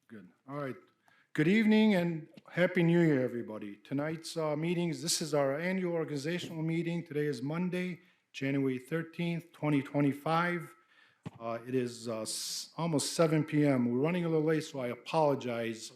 Good. All right. Good evening and Happy New Year, everybody. Tonight's meetings, this is our annual organizational meeting. Today is Monday, January 13th, 2025. It is almost 7 p.m. We're running a little late, so I apologize.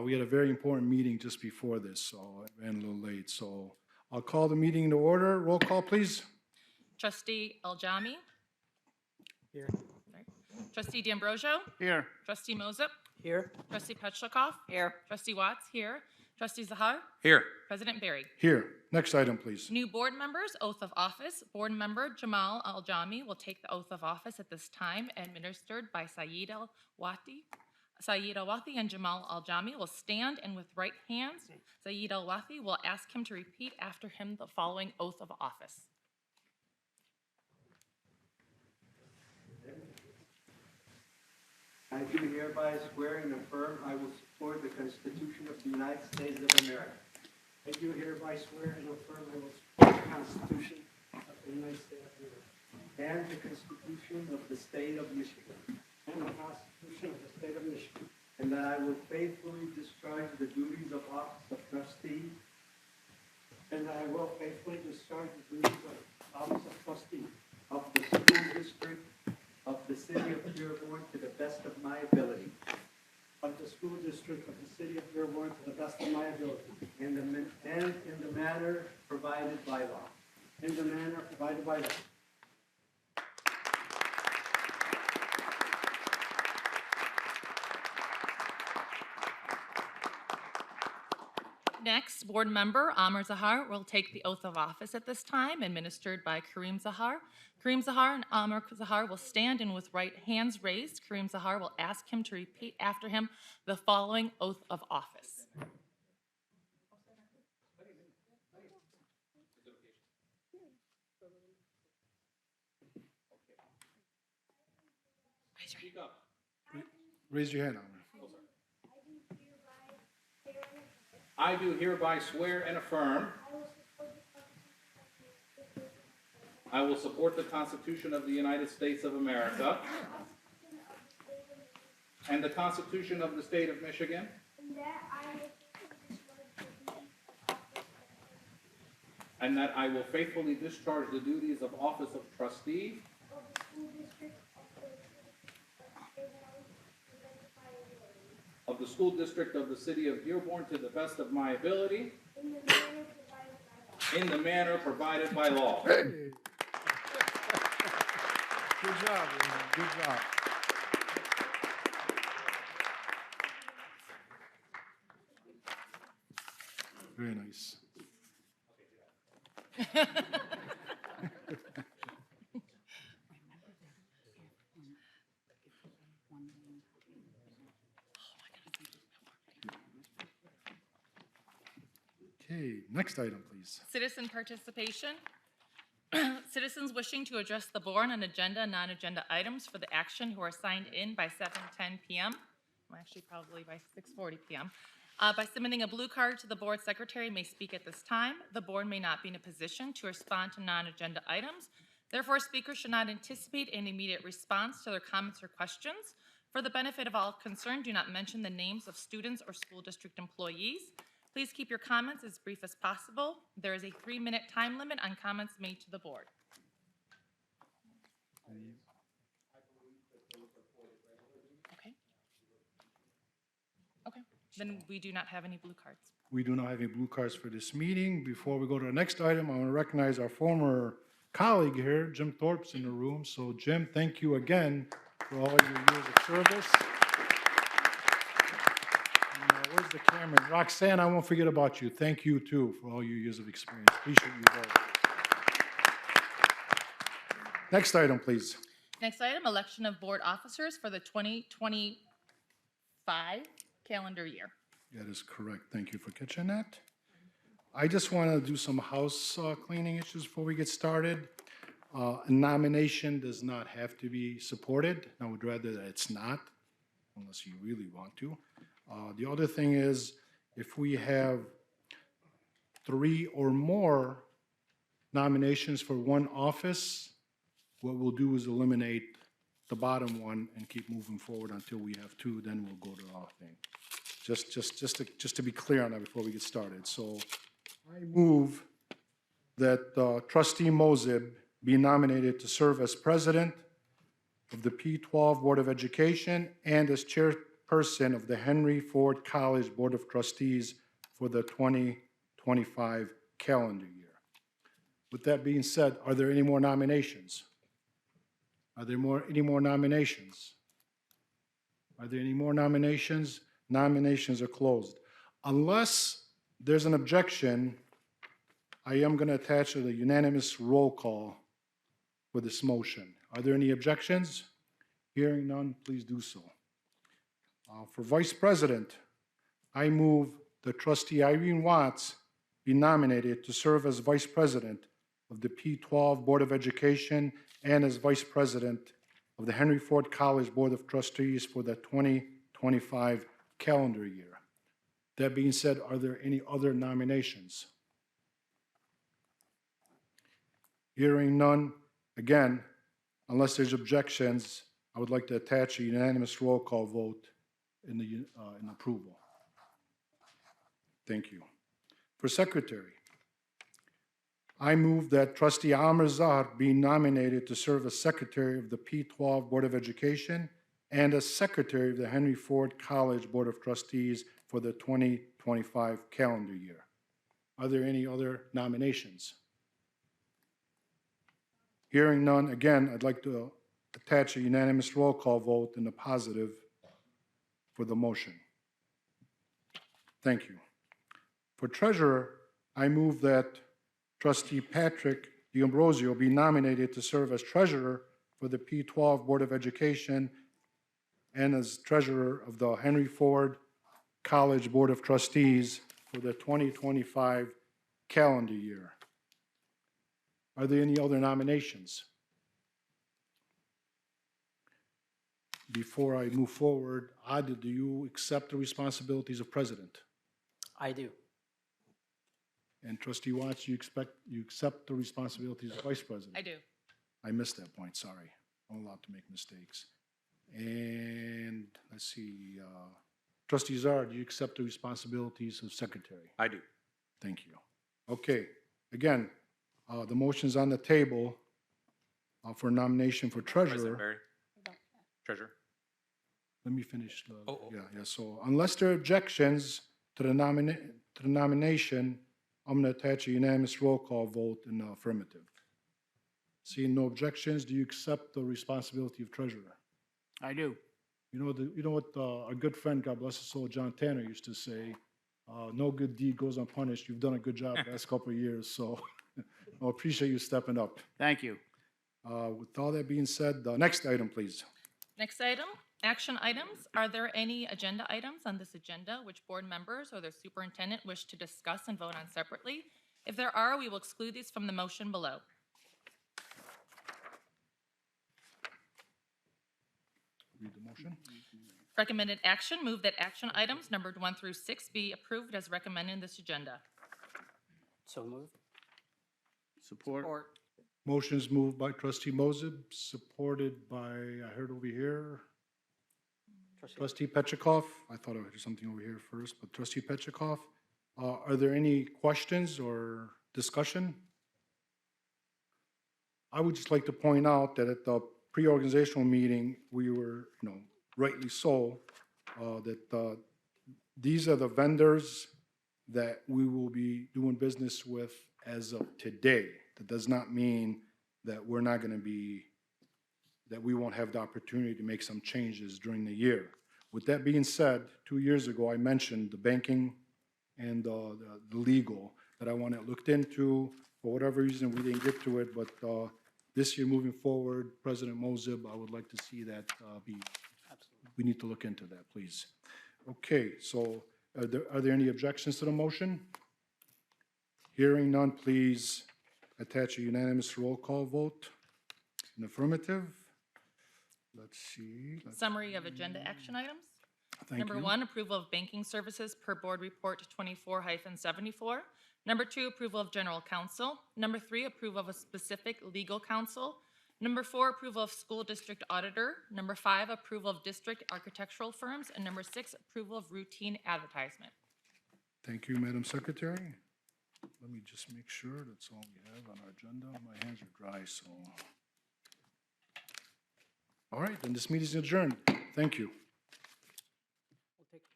We had a very important meeting just before this, so I ran a little late. So I'll call the meeting to order. Roll call, please. Trustee Aljami. Here. Sorry. Trustee D'Ambrosio. Here. Trustee Moses. Here. Trustee Petchlokoff. Here. Trustee Watts here. Trustee Zahar. Here. President Barry. Here. Next item, please. New board members, oath of office. Board member Jamal Aljami will take the oath of office at this time, administered by Saeed Al-Wati. Saeed Al-Wati and Jamal Aljami will stand, and with right hands, Saeed Al-Wati will ask him to repeat after him the following oath of office. I do hereby swear and affirm I will support the Constitution of the United States of America. I do hereby swear and affirm I will support the Constitution of the United States of America And the Constitution of the State of Michigan. and the Constitution of the State of Michigan, And that I will faithfully discharge the duties of office of trustee and that I will faithfully discharge the duties of office of trustee of the school district of the city of Dearborn to the best of my ability. of the school district of the city of Dearborn to the best of my ability, And in the manner provided by law. in the manner provided by law. Next, board member Amr Zahar will take the oath of office at this time, administered by Kareem Zahar. Kareem Zahar and Amr Zahar will stand, and with right hands raised, Kareem Zahar will ask him to repeat after him the following oath of office. Raise your hand, Amr. I do hereby swear and affirm I will support the Constitution of the United States of America and the Constitution of the State of Michigan, and that I will faithfully discharge the duties of office of trustee of the school district of the city of Dearborn to the best of my ability, in the manner provided by law. Good job, man. Good job. Very nice. Okay, next item, please. Citizen participation. Citizens wishing to address the board on agenda and non-agenda items for the action who are signed in by 7:10 p.m., well, actually probably by 6:40 p.m., by submitting a blue card to the board secretary may speak at this time. The board may not be in a position to respond to non-agenda items. Therefore, speakers should not anticipate an immediate response to their comments or questions. For the benefit of all concerned, do not mention the names of students or school district employees. Please keep your comments as brief as possible. There is a 3-minute time limit on comments made to the board. Okay. Okay, then we do not have any blue cards. We do not have any blue cards for this meeting. Before we go to the next item, I want to recognize our former colleague here, Jim Thorpe's in the room. So Jim, thank you again for all your years of service. Where's the camera? Roxanne, I won't forget about you. Thank you, too, for all your years of experience. Appreciate you both. Next item, please. Next item, election of board officers for the 2025 calendar year. That is correct. Thank you for catching that. I just want to do some house cleaning issues before we get started. A nomination does not have to be supported. I would rather that it's not, unless you really want to. The other thing is, if we have 3 or more nominations for one office, what we'll do is eliminate the bottom one and keep moving forward until we have two, then we'll go to our thing. Just to be clear on that before we get started. So I move that trustee Mosib be nominated to serve as president of the P12 Board of Education and as chairperson of the Henry Ford College Board of Trustees for the 2025 calendar year. With that being said, are there any more nominations? Are there any more nominations? Are there any more nominations? Nominations are closed. Unless there's an objection, I am going to attach a unanimous roll call for this motion. Are there any objections? Hearing none, please do so. For Vice President, I move that trustee Irene Watts be nominated to serve as Vice President of the P12 Board of Education and as Vice President of the Henry Ford College Board of Trustees for the 2025 calendar year. That being said, are there any other nominations? Hearing none, again, unless there's objections, I would like to attach a unanimous roll call vote in approval. Thank you. For Secretary, I move that trustee Amr Zahar be nominated to serve as Secretary of the P12 Board of Education and as Secretary of the Henry Ford College Board of Trustees for the 2025 calendar year. Are there any other nominations? Hearing none, again, I'd like to attach a unanimous roll call vote in the positive for the motion. Thank you. For Treasurer, I move that trustee Patrick D'Ambrosio be nominated to serve as Treasurer for the P12 Board of Education and as Treasurer of the Henry Ford College Board of Trustees for the 2025 calendar year. Are there any other nominations? Before I move forward, Adi, do you accept the responsibilities of President? I do. And trustee Watts, you accept the responsibilities of Vice President? I do. I missed that point, sorry. I'm allowed to make mistakes. And let's see, trustee Zar, do you accept the responsibilities of Secretary? I do. Thank you. Okay, again, the motion's on the table for nomination for President Treasurer. Barry. Treasurer. Let me finish. Oh. Yeah, so unless there are objections to the nomination, I'm going to attach a unanimous roll call vote in the affirmative. Seeing no objections, do you accept the responsibility of Treasurer? I do. You know what our good friend, God bless his soul, John Tanner used to say, no good deed goes unpunished. You've done a good job the last couple of years, so I appreciate you stepping up. Thank you. With all that being said, next item, please. Next item, action items. Are there any agenda items on this agenda which board members or their superintendent wish to discuss and vote on separately? If there are, we will exclude these from the motion below. Read the motion. Recommended action, move that action items numbered 1 through 6 be approved as recommended in this agenda. So moved. Support. Motion's moved by trustee Mosib, supported by, I heard over here, trustee Petrikov. I thought I heard something over here first, but trustee Petrikov. Are there any questions or discussion? I would just like to point out that at the pre-organizational meeting, we were, rightly so, that these are the vendors that we will be doing business with as of today. That does not mean that we're not going to be, that we won't have the opportunity to make some changes during the year. With that being said, 2 years ago, I mentioned the banking and the legal that I want it looked into. For whatever reason, we didn't get to it, but this year moving forward, President Mosib, I would like to see that be, we need to look into that, please. Okay, so are there any objections to the motion? Hearing none, please attach a unanimous roll call vote in affirmative. Let's see. Summary of agenda action items. Thank Number you. 1, approval of banking services per board report 24-74. Number 2, approval of general counsel. Number 3, approval of a specific legal counsel. Number 4, approval of school district auditor. Number 5, approval of district architectural firms. And number 6, approval of routine advertisement. Thank you, Madam Secretary. Let me just make sure that's all we have on our agenda. My hands are dry, so. All right, then this meeting is adjourned. Thank you.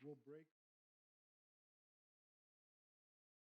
We'll break.